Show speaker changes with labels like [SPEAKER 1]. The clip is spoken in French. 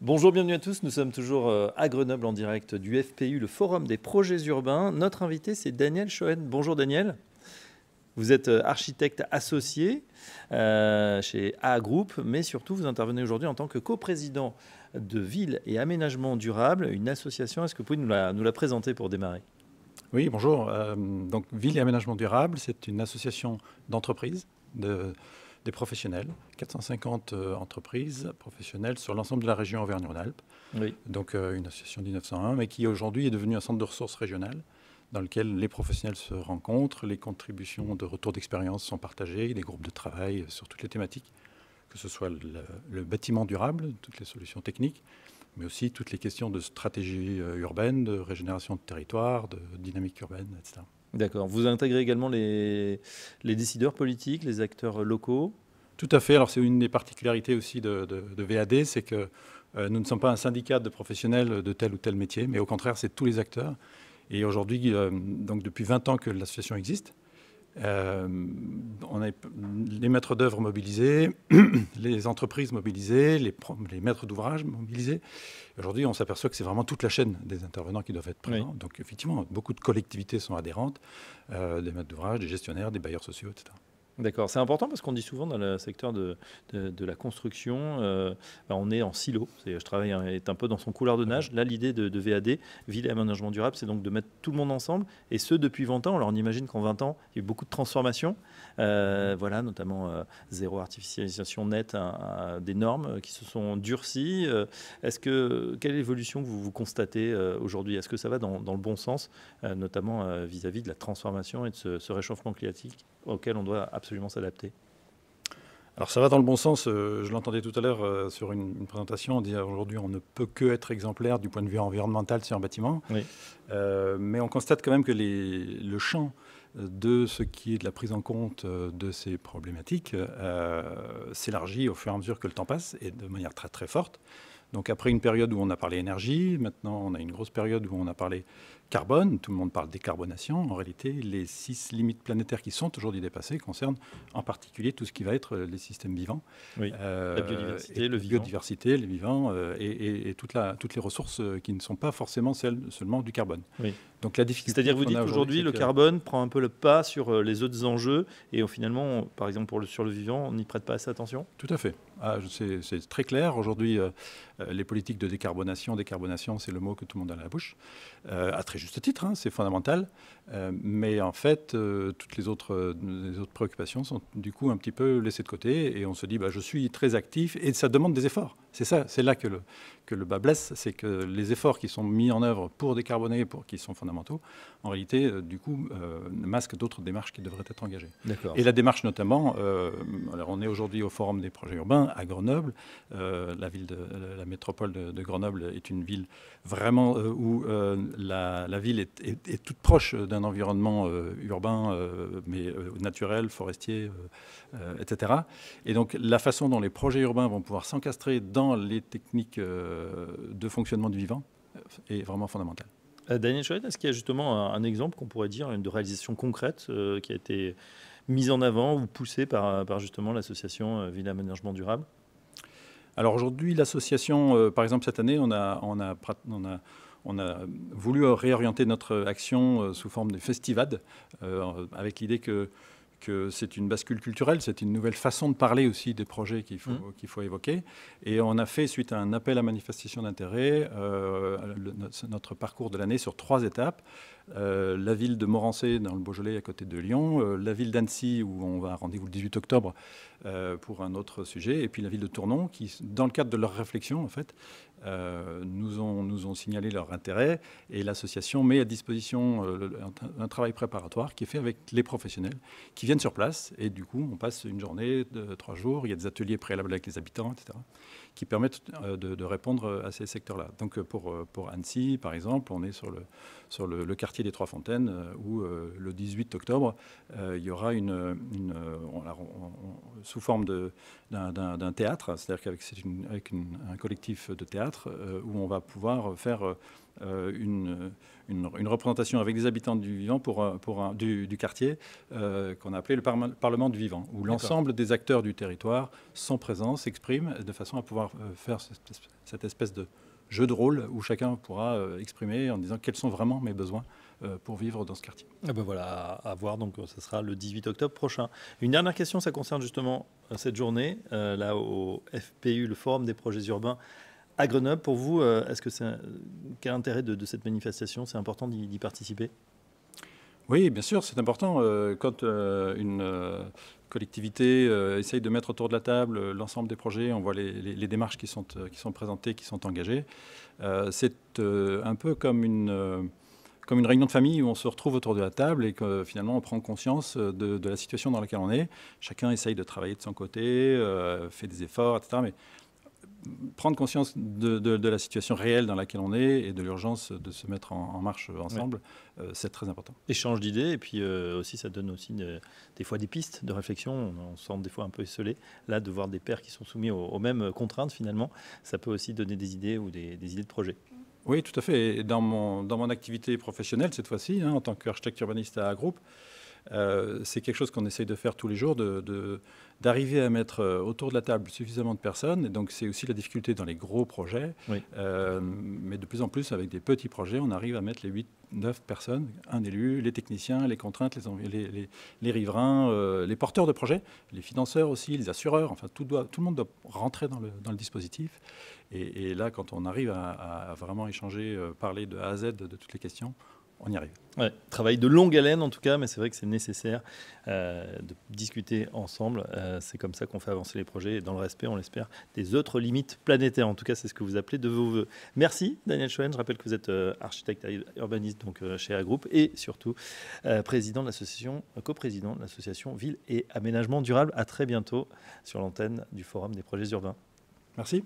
[SPEAKER 1] Bonjour, bienvenue à tous. Nous sommes toujours à Grenoble en direct du FPU, le Forum des projets urbains. Notre invité, c'est Daniel Schoen. Bonjour Daniel. Vous êtes architecte associé chez A Group, mais surtout vous intervenez aujourd'hui en tant que coprésident de Ville et Aménagement Durable, une association. Est-ce que vous pouvez nous la présenter pour démarrer ?
[SPEAKER 2] Oui, bonjour. Donc, Ville et Aménagement Durable, c'est une association d'entreprises, des professionnels, 450 entreprises professionnelles sur l'ensemble de la région Auvergne-Rhône-Alpes. Oui. Donc une association de 1901, mais qui aujourd'hui est devenue un centre de ressources régionales dans lequel les professionnels se rencontrent, les contributions de retour d'expérience sont partagées, des groupes de travail sur toutes les thématiques, que ce soit le bâtiment durable, toutes les solutions techniques, mais aussi toutes les questions de stratégie urbaine, de régénération de territoire, de dynamique urbaine, etc.
[SPEAKER 1] D'accord. Vous intégrez également les décideurs politiques, les acteurs locaux ?
[SPEAKER 2] Tout à fait. Alors, c'est une des particularités aussi de VAD, c'est que nous ne sommes pas un syndicat de professionnels de tel ou tel métier, mais au contraire, c'est tous les acteurs. Et aujourd'hui, donc depuis 20 ans que l'association existe, on a les maîtres d'œuvre mobilisés, les entreprises mobilisées, les maîtres d'ouvrage mobilisés. Aujourd'hui, on s'aperçoit que c'est vraiment toute la chaîne des intervenants qui doivent être présents. Oui. Donc, effectivement, beaucoup de collectivités sont adhérentes, des maîtres d'ouvrage, des gestionnaires, des bailleurs sociaux, etc.
[SPEAKER 1] D'accord, c'est important parce qu'on dit souvent dans le secteur de la construction, on est en silo. Je travaille est un peu dans son couloir de nage. Là, l'idée de VAD, Ville et Aménagement Durable, c'est donc de mettre tout le monde ensemble. Et ce, depuis 20 ans. Alors, on imagine qu'en 20 ans, il y a eu beaucoup de transformations. Voilà, notamment zéro artificialisation nette, des normes qui se sont durcies. Quelle est l'évolution que vous constatez aujourd'hui ? Est-ce que ça va dans le bon sens, notamment vis-à-vis de la transformation et de ce réchauffement climatique auquel on doit absolument s'adapter?
[SPEAKER 2] Alors ça va dans le bon sens. Je l'entendais tout à l'heure sur une présentation. On dit aujourd'hui on ne peut que être exemplaire du point de vue environnemental sur un bâtiment. Oui. Mais on constate quand même que le champ de ce qui est de la prise en compte de ces problématiques s'élargit au fur et à mesure que le temps passe et de manière très très forte. Donc après une période où on a parlé énergie, maintenant on a une grosse période où on a parlé carbone, tout le monde parle décarbonation. En réalité, les 6 limites planétaires qui sont aujourd'hui dépassées concernent en particulier tout ce qui va être les systèmes vivants. Oui,
[SPEAKER 1] la biodiversité,
[SPEAKER 2] le vivant. Biodiversité, les vivants et toutes les ressources qui ne sont pas forcément celles seulement du carbone. Oui.
[SPEAKER 1] Donc la difficulté. C'est-à-dire que vous dites qu'aujourd'hui, le carbone prend un peu le pas sur les autres enjeux et finalement, par exemple, sur le vivant, on n'y prête pas assez attention ?
[SPEAKER 2] Tout à fait. C'est très clair. Aujourd'hui, les politiques de décarbonation, c'est le mot que tout le monde a à la bouche, à très juste titre, hein, c'est fondamental. Mais en fait, toutes les autres préoccupations sont du coup un petit peu laissées de côté et on se dit, je suis très actif et ça demande des efforts. C'est là que le bas blesse, c'est que les efforts qui sont mis en œuvre pour décarboner, qui sont fondamentaux, en réalité, du coup, masquent d'autres démarches qui devraient être engagées. D'accord. Et la démarche notamment, alors on est aujourd'hui au Forum des projets urbains à Grenoble. La métropole de Grenoble est une ville vraiment où la ville est toute proche d'un environnement urbain, mais naturel, forestier, etc. Et donc la façon dont les projets urbains vont pouvoir s'encastrer dans les techniques de fonctionnement du vivant est vraiment fondamentale.
[SPEAKER 1] Daniel Schoen, est-ce qu'il y a justement un exemple qu'on pourrait dire, une réalisation concrète qui a été mise en avant ou poussée par justement l'association Ville et Aménagement Durable ?
[SPEAKER 2] Alors aujourd'hui, l'association, par exemple cette année, on a voulu réorienter notre action sous forme de festivals, avec l'idée que c'est une bascule culturelle, c'est une nouvelle façon de parler aussi des projets qu'il faut évoquer. Et on a fait, suite à un appel à manifestation d'intérêt, notre parcours de l'année sur 3 étapes. La ville de Morancé, dans le Beaujolais, à côté de Lyon, la ville d'Annecy, où on va rendez-vous le 18 octobre pour un autre sujet, et puis la ville de Tournon, qui, dans le cadre de leur réflexion, en fait, nous ont signalé leur intérêt, et l'association met à disposition un travail préparatoire qui est fait avec les professionnels qui viennent sur place, et du coup, on passe une journée de 3 jours, il y a des ateliers préalables avec les habitants, etc., qui permettent de répondre à ces secteurs-là. Donc pour Annecy, par exemple, on est sur le quartier quartier des Trois Fontaines, où le 18 octobre, il y aura sous forme d'un théâtre, c'est-à-dire qu'avec un collectif de théâtre, où on va pouvoir faire une représentation avec des habitants du vivant du quartier qu'on a appelé le Parlement du vivant, où l'ensemble des acteurs du territoire sont présents, s'expriment, de façon à pouvoir faire cette espèce de jeu de rôle où chacun pourra exprimer en disant quels sont vraiment mes besoins pour vivre dans ce quartier.
[SPEAKER 1] Et ben voilà, à voir, donc ce sera le 18 octobre prochain. Une dernière question, ça concerne justement cette journée, là au FPU, le Forum des projets urbains à Grenoble. Pour vous, quel intérêt de cette manifestation? C'est important d'y participer?
[SPEAKER 2] Oui, bien sûr, c'est important. Quand une collectivité essaye de mettre autour de la table l'ensemble des projets, on voit les démarches qui sont présentées, qui sont engagées. C'est un peu comme une réunion de famille où on se retrouve autour de la table et que finalement on prend conscience de la situation dans laquelle on est. Chacun essaye de travailler de son côté, fait des efforts, etc. Mais prendre conscience de la situation réelle dans laquelle on est et de l'urgence de se mettre en marche ensemble, c'est très important.
[SPEAKER 1] Échange d'idées, et puis aussi ça donne aussi des fois des pistes de réflexion. On se sent des fois un peu isolé. Là, de voir des pairs qui sont soumis aux mêmes contraintes, finalement, ça peut aussi donner des idées ou des idées de projet.
[SPEAKER 2] Oui, tout à fait. Et dans mon activité professionnelle, cette fois-ci, en tant qu'architecte urbaniste à Groupe, c'est quelque chose qu'on essaye de faire tous les jours, d'arriver à mettre autour de la table suffisamment de personnes. Et donc c'est aussi la difficulté dans les gros projets. Oui. Mais de plus en plus, avec des petits projets, on arrive à mettre les 8-9 personnes, un élu, les techniciens, les contraintes, les riverains, les porteurs de projets, les financeurs aussi, les assureurs. Enfin, tout le monde doit rentrer dans le dispositif. Et là, quand on arrive à vraiment échanger, parler de A à Z de toutes les questions, on y arrive.
[SPEAKER 1] Ouais, travail de longue haleine en tout cas, mais c'est vrai que c'est nécessaire de discuter ensemble. C'est comme ça qu'on fait avancer les projets, et dans le respect, on l'espère, des autres limites planétaires. En tout cas, c'est ce que vous appelez de vos voeux. Merci Daniel Schoen. Je rappelle que vous êtes architecte urbaniste donc, chez A Group, et surtout président de l'association, coprésident de l'association Ville et Aménagement Durable. À très bientôt sur l'antenne du Forum des projets urbains.
[SPEAKER 2] Merci.